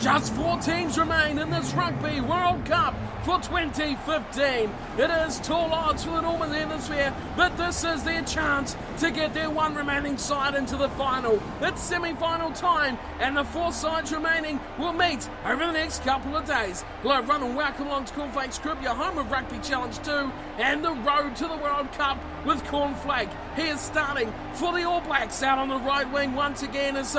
Just 4 teams remain in this Rugby World Cup for 2015. It is tall odds for the Northern Hemisphere, but this is their chance to get their one remaining side into the final. It's semi-final time, and the 4 sides remaining will meet over the next couple of days. Hello everyone and welcome along to Cornflakes Crib, your home of Rugby Challenge 2 and the road to the World Cup with Cornflake. He is starting for the All Blacks out on the right wing once again as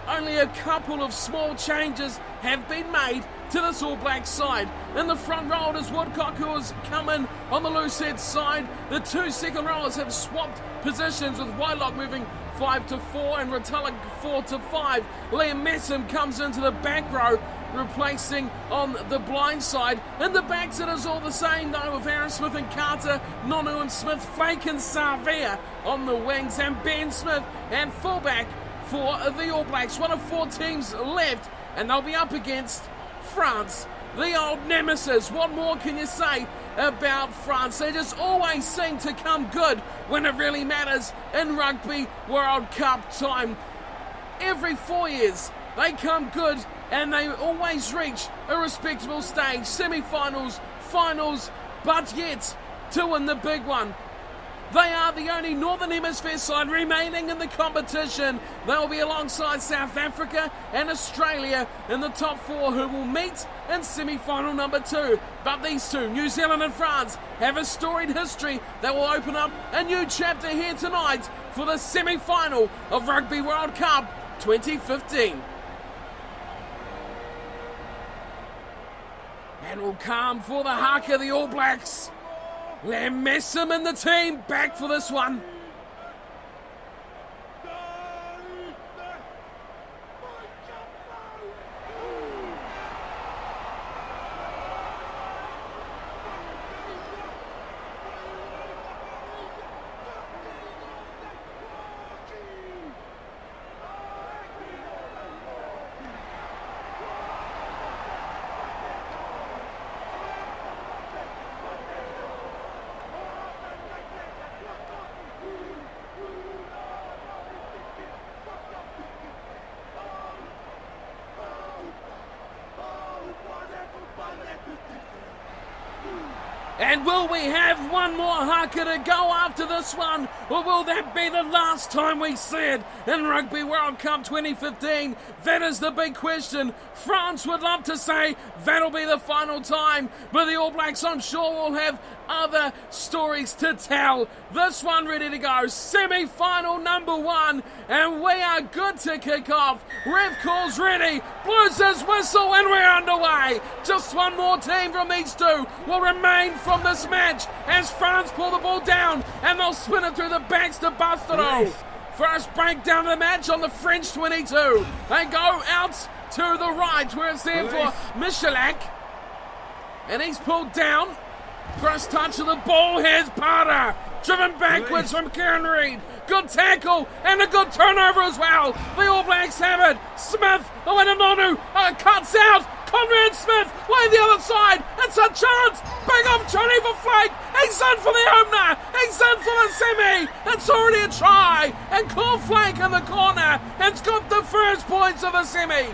only a couple of small changes have been made to this All Black side. In the front row is Woodcock, who has come in on the loose head side. The 2 second rowers have swapped positions, with Whitelock moving 5 to 4 and Rotella 4 to 5. Liam Messam comes into the back row, replacing on the blind side. In the backs it is all the same though, with Aaron Smith and Carter, Nonu and Smith, Flake and Savea on the wings, and Ben Smith and fullback for the All Blacks. One of 4 teams left, and they'll be up against France, the old nemesis. What more can you say about France? They just always seem to come good when it really matters in Rugby World Cup time. Every 4 years they come good, and they always reach a respectable stage, semi-finals, finals, but yet to win the big one. They are the only Northern Hemisphere side remaining in the competition. They'll be alongside South Africa and Australia in the top 4, who will meet in semi-final number 2. But these two, New Zealand and France, have a storied history that will open up a new chapter here tonight for the semi-final of Rugby World Cup 2015. And will come for the haka, the All Blacks. Liam Messam and the team back for this one. And will we have one more haka to go after this one? Or will that be the last time we see it in Rugby World Cup 2015? That is the big question. France would love to say that'll be the final time, but the All Blacks, I'm sure, will have other stories to tell. This one ready to go. Semi-final number 1, and we are good to kick off. Ref calls ready, blows his whistle, and we're underway. Just one more team from these two will remain from this match as France pull the ball down, and they'll spin it through the backs to Bastero. First breakdown of the match on the French 22. They go out to the right where it's there for Michalak, and he's pulled down. First touch of the ball, here's Parra, driven backwards from Kieran Reid. Good tackle and a good turnover as well. The All Blacks have it. Smith, Nonu, cuts out. Conrad Smith, way the other side. It's a chance. Big opportunity for Flake. He's in for the opener. He's in for the semi. It's already a try. And Cornflakes in the corner has got the first points of the semi.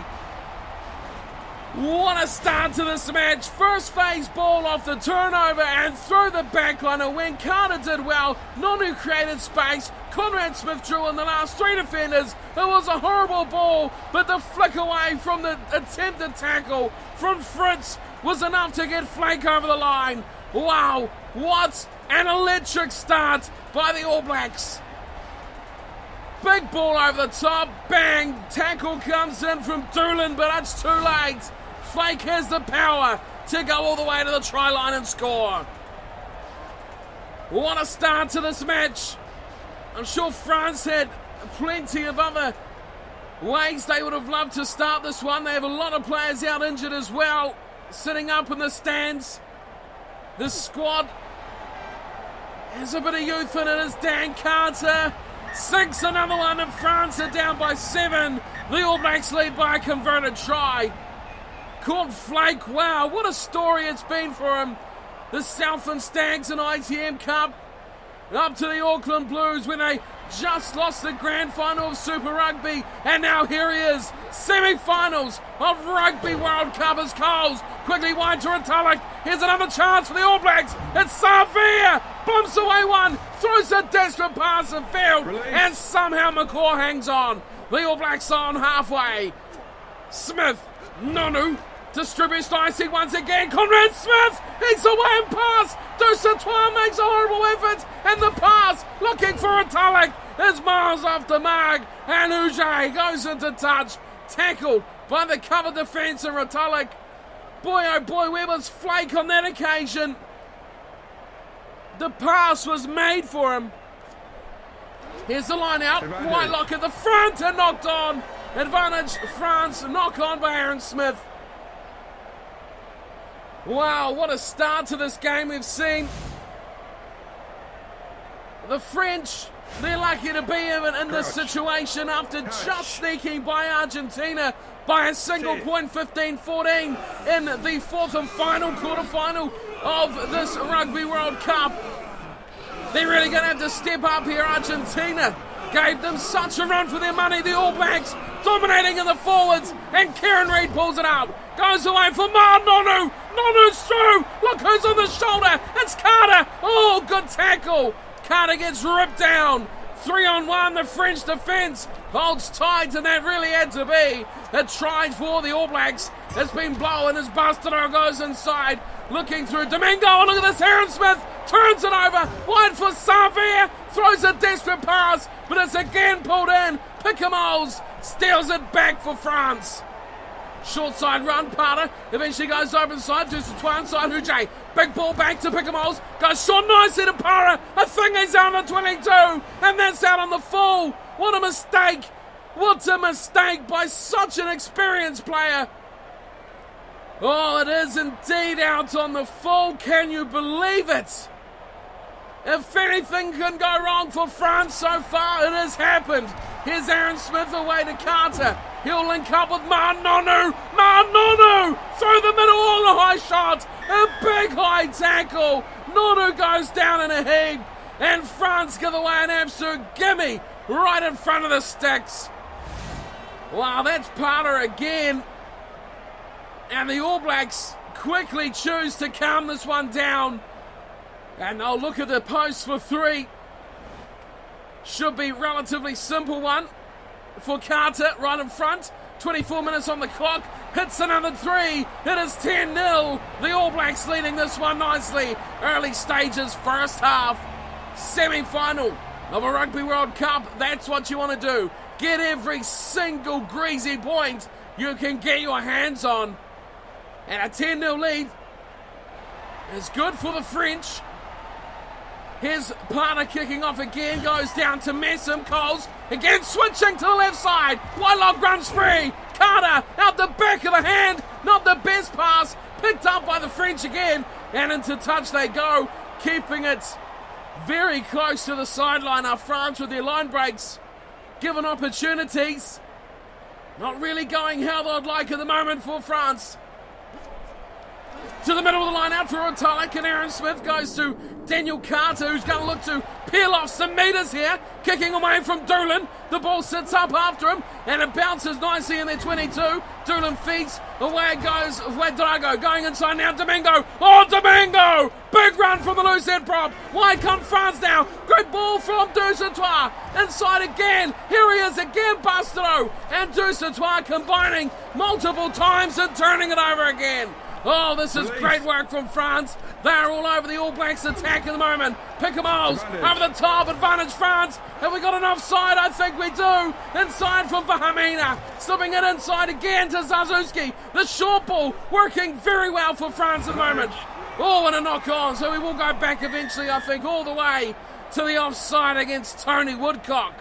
What a start to this match. First phase ball off the turnover and through the backline. When Carter did well, Nonu created space. Conrad Smith drew in the last 3 defenders. It was a horrible ball, but the flick away from the attempted tackle from Fritz was enough to get Flake over the line. Wow, what an electric start by the All Blacks. Big ball over the top, bang, tackle comes in from Doolan, but it's too late. Flake has the power to go all the way to the try line and score. What a start to this match. I'm sure France had plenty of other ways they would have loved to start this one. They have a lot of players out injured as well, sitting up in the stands. This squad has a bit of youth in it as Dan Carter sinks another one, and France are down by 7. The All Blacks lead by a converted try. Cornflakes, wow, what a story it's been for him. The Southland Stags and ITM Cup. up to the Auckland Blues when they just lost the grand final of Super Rugby, and now here he is, semi-finals of Rugby World Cup as Coles quickly wide to Retallick. Here's another chance for the All Blacks. It's Savia, bumps away one, throws a desperate pass in field, and somehow McCaw hangs on. The All Blacks are on halfway. Smith, Nonu, distributes nicely once again. Conrad Smith, he's away and pass. Dusatois makes a horrible effort, and the pass, looking for Retallick, is miles off the mark, and Uge goes into touch, tackled by the cover defence of Retallick. Boy, oh boy, where was Flake on that occasion? The pass was made for him. Here's the line out. Whitelock at the front and knocked on. Advantage France, knock on by Aaron Smith. Wow, what a start to this game we've seen. The French, they're lucky to be in this situation after just sneaking by Argentina by a single point, 15-14, in the fourth and final quarterfinal of this Rugby World Cup. They're really going to have to step up here. Argentina gave them such a run for their money. The All Blacks dominating in the forwards, and Kieran Reid pulls it out. Goes away for Nonu. Nonu's through. Look who's on the shoulder. It's Carter. Oh, good tackle. Carter gets ripped down. 3-on-1. The French defence holds tight, and that really had to be a try for the All Blacks. It's been blown as Bastaro goes inside, looking through Domingo. Oh, look at this. Aaron Smith turns it over. Wide for Savia. Throws a desperate pass, but it's again pulled in. Picamoles steals it back for France. Short side run, Parter eventually goes open side, Dusatois inside Huge. Big ball back to Picamoles, goes short nicely to Parter. I think he's out on the 22, and that's out on the full. What a mistake! What a mistake by such an experienced player. Oh, it is indeed out on the full. Can you believe it? If anything can go wrong for France so far, it has happened. Here's Aaron Smith away to Carter. He'll link up with Nonu. Through the middle, all the high shot. A big high tackle. Nonu goes down in a heap. And France give away an absolute gimme right in front of the sticks. Wow, that's Parter again. And the All Blacks quickly choose to calm this one down. And they'll look at the post for three. Should be relatively simple one for Carter right in front. 24 minutes on the clock. Hits another three. It is 10-0. The All Blacks leading this one nicely. Early stages, first half. Semi-final of a Rugby World Cup. That's what you want to do. Get every single greasy point you can get your hands on. And a 10-0 lead is good for the French. Here's Parter kicking off again, goes down to Messam. Coles again switching to the left side. Whitelock runs free. Carter out the back of the hand. Not the best pass. Picked up by the French again. And into touch they go, keeping it very close to the sideline. Are France with their line breaks, given opportunities. Not really going how they'd like at the moment for France. To the middle of the line out for Retallick, and Aaron Smith goes to Daniel Carter, who's going to look to peel off some metres here. Kicking away from Doolan. The ball sits up after him, and it bounces nicely in their 22. Doolan feeds. Away it goes. Ouedraogo going inside now. Domingo. Oh, Domingo! Big run from the loose head prop. Wide come France now. Great ball from Dusatois. Inside again. Here he is again, Bastaro. And Dusatois combining multiple times and turning it over again. Oh, this is great work from France. They're all over the All Blacks attack at the moment. Picamoles over the top, advantage France. Have we got an offside? I think we do. Inside from Vahamina. Slipping it inside again to Zazuski. The short ball working very well for France at the moment. Oh, and a knock on. So we will go back eventually, I think, all the way to the offside against Tony Woodcock.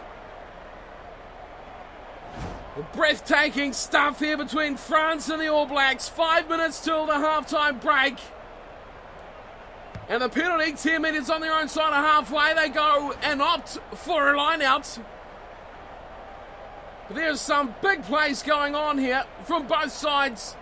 Breathtaking stuff here between France and the All Blacks. 5 minutes till the halftime break. And the penalty, 10 metres on their own side of halfway. They go and opt for a line out. There's some big plays going on here from both sides.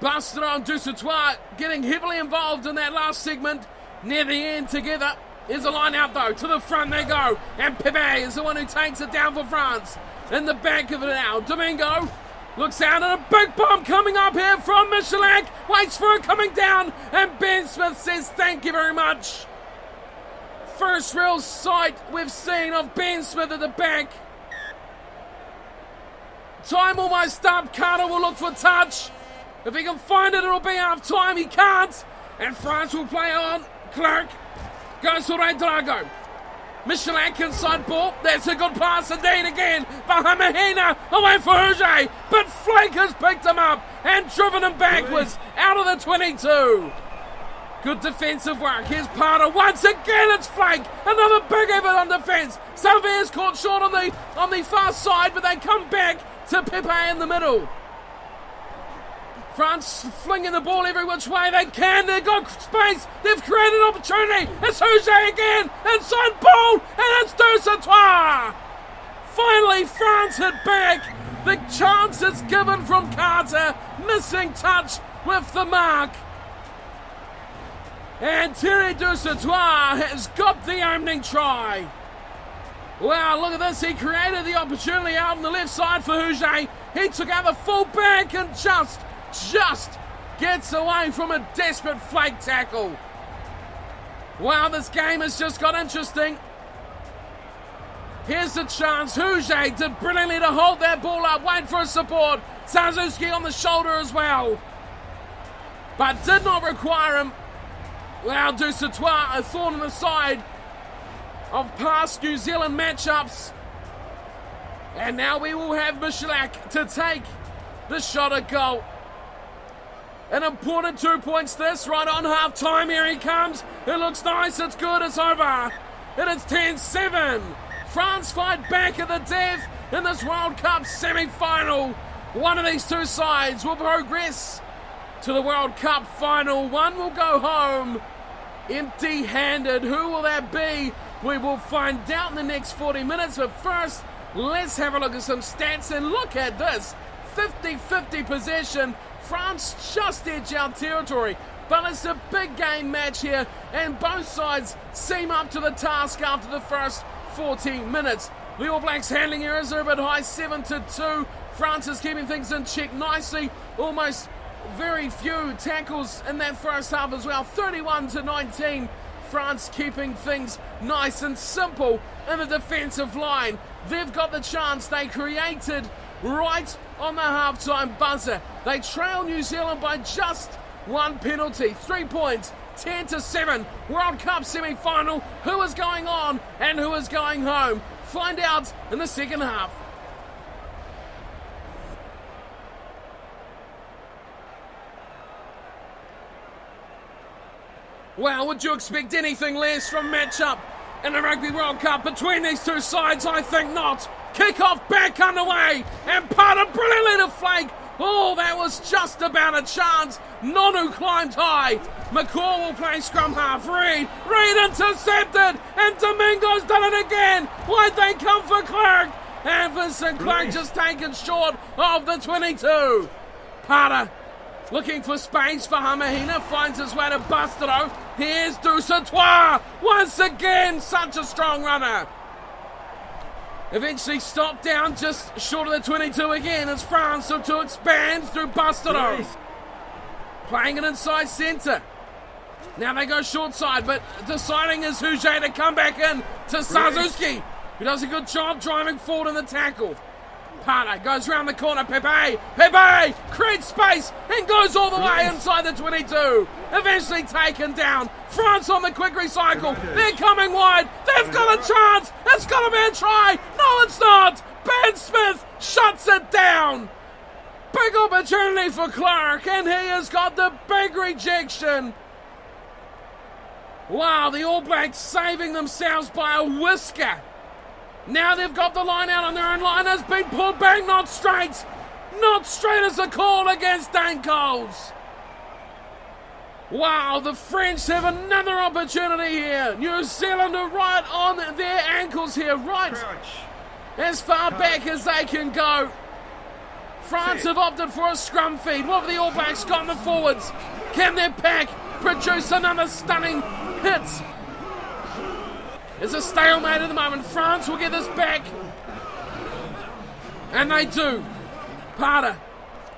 Bastaro and Dusatois getting heavily involved in that last segment near the end together. Here's a line out though, to the front they go, and Pepe is the one who takes it down for France. In the back of it now, Domingo looks out at a big bomb coming up here from Michalak, waits for it coming down, and Ben Smith says thank you very much. First real sight we've seen of Ben Smith at the back. Time almost up, Carter will look for touch. If he can find it, it'll be half time, he can't. And France will play on. Clark goes to Ray Drago. Michalak inside ball. That's a good pass indeed again. Bahamahina away for Huge. But Flake has picked him up and driven him backwards out of the 22. Good defensive work. Here's Parter. Once again it's Flake. Another big effort on defence. Salvier's caught short on the far side, but they come back to Pepe in the middle. France flinging the ball every which way they can. They've got space. They've created an opportunity. It's Huge again. Inside ball. And it's Dusatois. Finally, France hit back. The chance is given from Carter. Missing touch with the mark. And Thierry Dusatois has got the opening try. Wow, look at this. He created the opportunity out on the left side for Huge. He took out the full back and just gets away from a desperate Flake tackle. Wow, this game has just got interesting. Here's the chance. Huge did brilliantly to hold that ball up, wait for a support. Sazuki on the shoulder as well, but did not require him. Wow, Dusatois, a thorn in the side of past New Zealand matchups. And now we will have Michalak to take the shot at goal. An important 2 points this, right on half time. Here he comes. It looks nice, it's good, it's over. And it's 10-7. France fight back at the death in this World Cup semi-final. One of these two sides will progress to the World Cup final. One will go home empty-handed. Who will that be? We will find out in the next 40 minutes. But first, let's have a look at some stats. And look at this. 50-50 possession. France just edge out territory. But it's a big game match here. And both sides seem up to the task after the first 14 minutes. The All Blacks handling errors are a bit high, 7-2. France is keeping things in check nicely. Almost very few tackles in that first half as well. 31-19. France keeping things nice and simple in the defensive line. They've got the chance they created right on the halftime buzzer. They trail New Zealand by just one penalty. 3 points, 10-7. World Cup semi-final. Who is going on and who is going home? Find out in the second half. Well, would you expect anything less from matchup in the Rugby World Cup between these two sides? I think not. Kick-off back underway, and Parter brilliantly to Flake. Oh, that was just about a chance. Nonu climbed high. McCaw will play scrum half. Reed intercepted, and Domingo's done it again. Why'd they come for Clark? And Vincent Clark just taken short of the 22. Parter looking for space for Hamahina, finds his way to Bastero. Here's Dusatois. Once again, such a strong runner. Eventually stopped down just short of the 22 again as France look to expand through Bastero. Playing it inside centre. Now they go short side, but deciding is Huge to come back in to Sazuki, who does a good job driving forward in the tackle. Parter goes round the corner. Pepe creates space and goes all the way inside the 22. Eventually taken down. France on the quick recycle. They're coming wide. They've got a chance. It's got to be a try. No, it's not. Ben Smith shuts it down. Big opportunity for Clark, and he has got the big rejection. Wow, the All Blacks saving themselves by a whisker. Now they've got the line out on their own line. Has been pulled back, not straight. Not straight as a call against Dan Coles. Wow, the French have another opportunity here. New Zealand are right on their ankles here, right as far back as they can go. France have opted for a scrum feed. What have the All Blacks got in the forwards? Can their pack produce another stunning hit? It's a stalemate at the moment. France will get this back. And they do. Parter.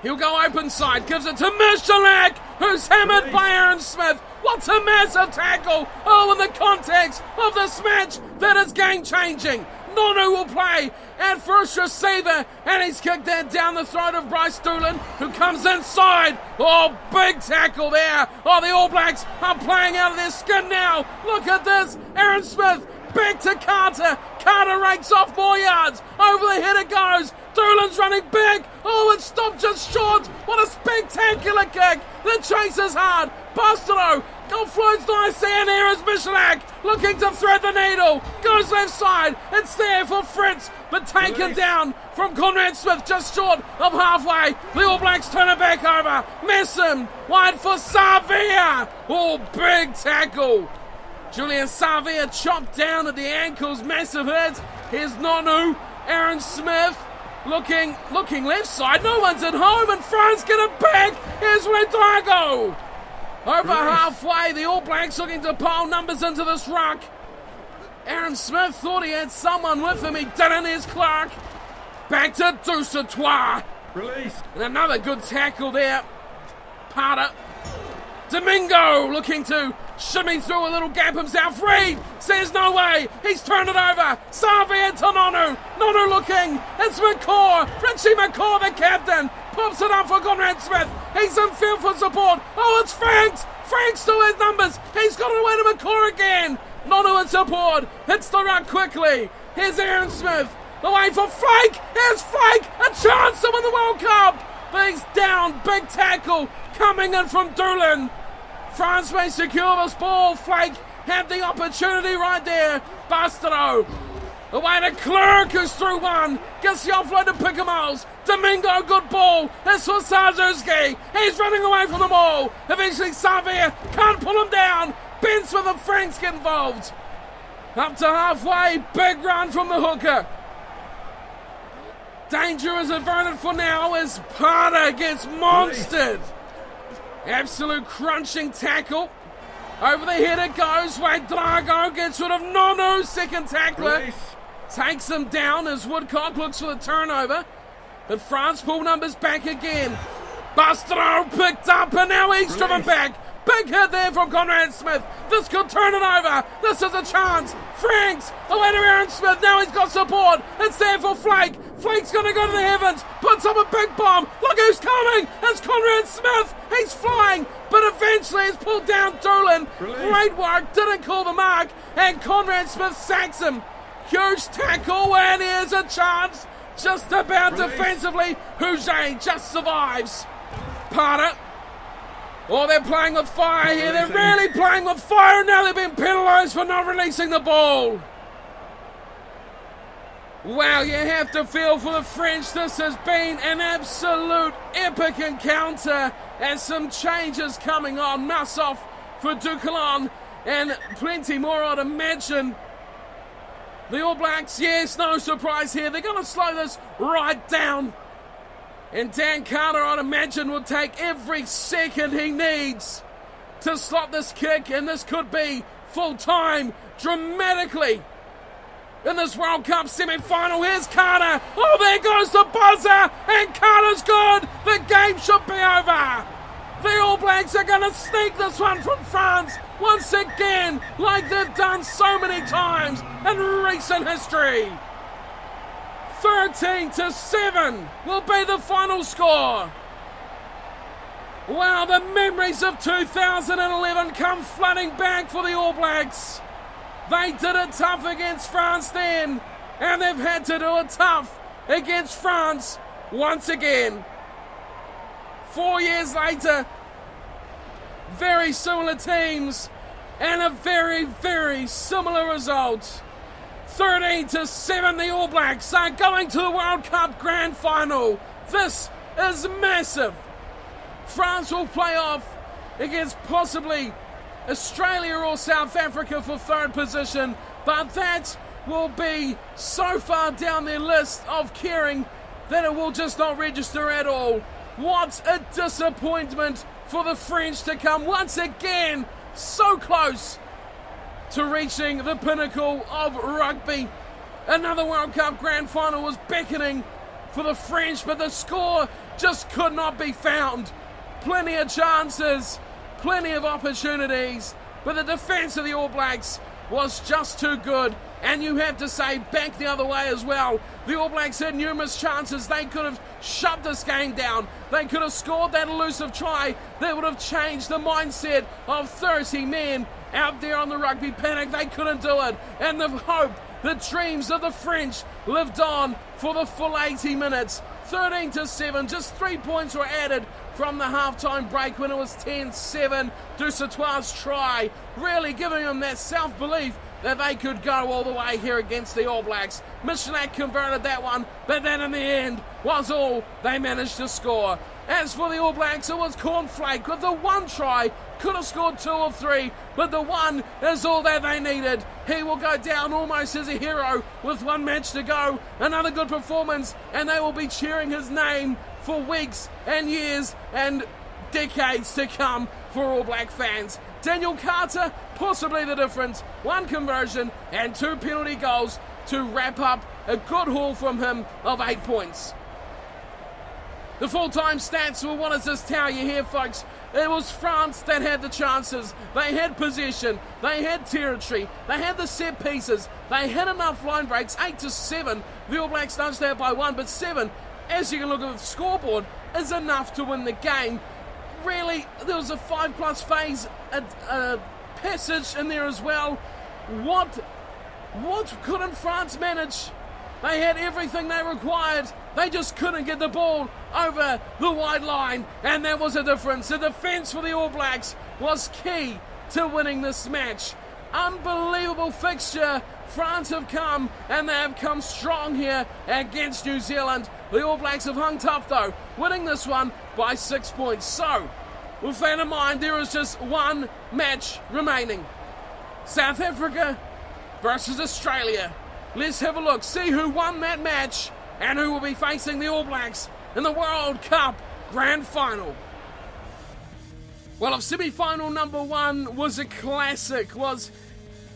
He'll go open side. Gives it to Michalak, who's hammered by Aaron Smith. What a massive tackle. Oh, in the context of this match, that is game-changing. Nonu will play at first receiver, and he's kicked that down the throat of Bryce Doolan, who comes inside. Oh, big tackle there. Oh, the All Blacks are playing out of their skin now. Look at this. Aaron Smith back to Carter. Carter rakes off more yards. Over the head it goes. Doolan's running back. Oh, it stopped just short. What a spectacular kick. The chase is hard. Bastereau floats nicely, and here is Michalak looking to thread the needle. Goes left side. It's there for Fritz, but taken down from Conrad Smith just short of halfway. The All Blacks turn it back over. Messon wide for Savia. Oh, big tackle. Julian Savia chopped down at the ankles. Massive hits. Here's Nonu. Aaron Smith looking left side. No one's at home, and France get it back. Here's Redago. Over halfway, the All Blacks looking to pile numbers into this ruck. Aaron Smith thought he had someone with him. He didn't. Here's Clark. Back to Dusatois. Release. And another good tackle there. Parter. Domingo looking to shimmy through a little gap himself. Reed says no way. He's turned it over. Savia to Nonu. Nonu looking. It's McCaw. Richie McCaw, the captain. Pops it up for Conrad Smith. He's in field for support. Oh, it's Franks. Franks still has numbers. He's got it away to McCaw again. Nonu in support. Hits the ruck quickly. Here's Aaron Smith. Away for Flake. Here's Flake. A chance to win the World Cup. But he's down. Big tackle coming in from Doolan. France may secure this ball. Flake had the opportunity right there. Bastereau. Away to Clerk, who's through one. Gets the offload to Pickamos. Domingo, good ball. This for Sarzuski. He's running away from the ball. Eventually Savia can't pull him down. Ben Smith and Franks get involved. Up to halfway. Big run from the hooker. Danger is averted for now as Parter gets monstered. Absolute crunching tackle. Over the head it goes. Drago gets rid of Nonu. Second tackler. Release. Takes him down as Woodcock looks for the turnover. But France pull numbers back again. Bastereau picked up and now he's driven back. Big hit there from Conrad Smith. This could turn it over. This is a chance. Franks away to Aaron Smith. Now he's got support. It's there for Flake. Flake's going to go to the heavens. Puts up a big bomb. Look who's coming. It's Conrad Smith. He's flying. But eventually he's pulled down Doolan. Great work. Didn't call the mark. And Conrad Smith sacks him. Huge tackle. And here's a chance. Just about defensively. Huget just survives. Parter. Oh, they're playing with fire here. They're really playing with fire. Now they've been penalised for not releasing the ball. Wow, you have to feel for the French. This has been an absolute epic encounter. And some changes coming on. Massoff for Ducalon. And plenty more, I'd imagine. The All Blacks, yes, no surprise here. They're going to slow this right down. And Dan Carter, I'd imagine, will take every second he needs to slot this kick. And this could be full time dramatically in this World Cup semi-final. Here's Carter. Oh, there goes the buzzer. And Carter's good. The game should be over. The All Blacks are going to sneak this one from France once again, like they've done so many times in recent history. 13-7 will be the final score. Wow, the memories of 2011 come flooding back for the All Blacks. They did it tough against France then, and they've had to do it tough against France once again. 4 years later, very similar teams and a very, very similar result. 13-7, the All Blacks are going to the World Cup Grand Final. This is massive. France will play off against possibly Australia or South Africa for third position, but that will be so far down their list of caring that it will just not register at all. What a disappointment for the French to come once again so close to reaching the pinnacle of rugby. Another World Cup Grand Final was beckoning for the French, but the score just could not be found. Plenty of chances, plenty of opportunities, but the defence of the All Blacks was just too good. And you have to say, back the other way as well. The All Blacks had numerous chances. They could have shut this game down. They could have scored that elusive try that would have changed the mindset of 30 men out there on the rugby paddock. They couldn't do it. And the hope, the dreams of the French lived on for the full 80 minutes. 13-7, just 3 points were added from the halftime break when it was 10-7. Dusatoir's try really giving them that self-belief that they could go all the way here against the All Blacks. Michelet converted that one, but that in the end was all they managed to score. As for the All Blacks, it was Cornflakes with the one try. Could have scored 2 or 3, but the one is all that they needed. He will go down almost as a hero with 1 match to go. Another good performance, and they will be cheering his name for weeks and years and decades to come for All Black fans. Daniel Carter, possibly the difference. 1 conversion and 2 penalty goals to wrap up a good haul from him of 8 points. The full-time stats, well, what does this tell you here, folks? It was France that had the chances. They had possession. They had territory. They had the set pieces. They had enough line breaks. 8-7. The All Blacks nudged that by 1, but 7, as you can look at the scoreboard, is enough to win the game. Really, there was a 5+ phase passage in there as well. What couldn't France manage? They had everything they required. They just couldn't get the ball over the wide line, and that was the difference. The defence for the All Blacks was key to winning this match. Unbelievable fixture. France have come, and they have come strong here against New Zealand. The All Blacks have hung tough, though, winning this one by 6 points. So, with that in mind, there is just 1 match remaining. South Africa versus Australia. Let's have a look, see who won that match and who will be facing the All Blacks in the World Cup Grand Final. Well, if semi-final number 1 was a classic, was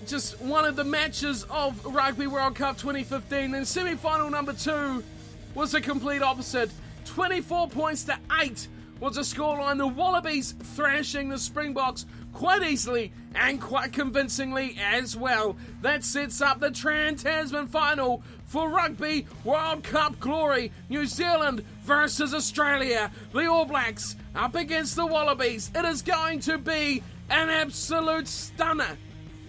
just one of the matches of Rugby World Cup 2015, then semi-final number 2 was the complete opposite. 24-8 was the scoreline. The Wallabies thrashing the Springboks quite easily and quite convincingly as well. That sets up the Trans-Tasman final for Rugby World Cup glory. New Zealand versus Australia. The All Blacks up against the Wallabies. It is going to be an absolute stunner.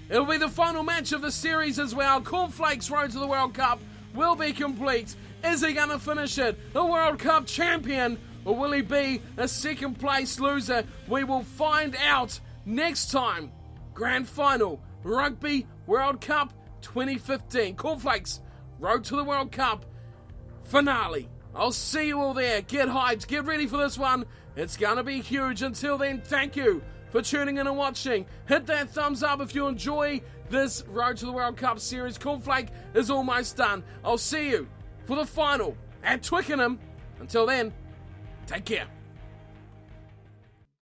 It'll be the final match of the series as well. Cornflakes' road to the World Cup will be complete. Is he going to finish it a World Cup champion, or will he be a second place loser? We will find out next time. Grand Final, Rugby World Cup 2015. Cornflakes, road to the World Cup finale. I'll see you all there. Get hyped. Get ready for this one. It's going to be huge. Until then, thank you for tuning in and watching. Hit that thumbs up if you enjoy this Road to the World Cup series. Cornflake is almost done. I'll see you for the final at Twickenham. Until then, take care.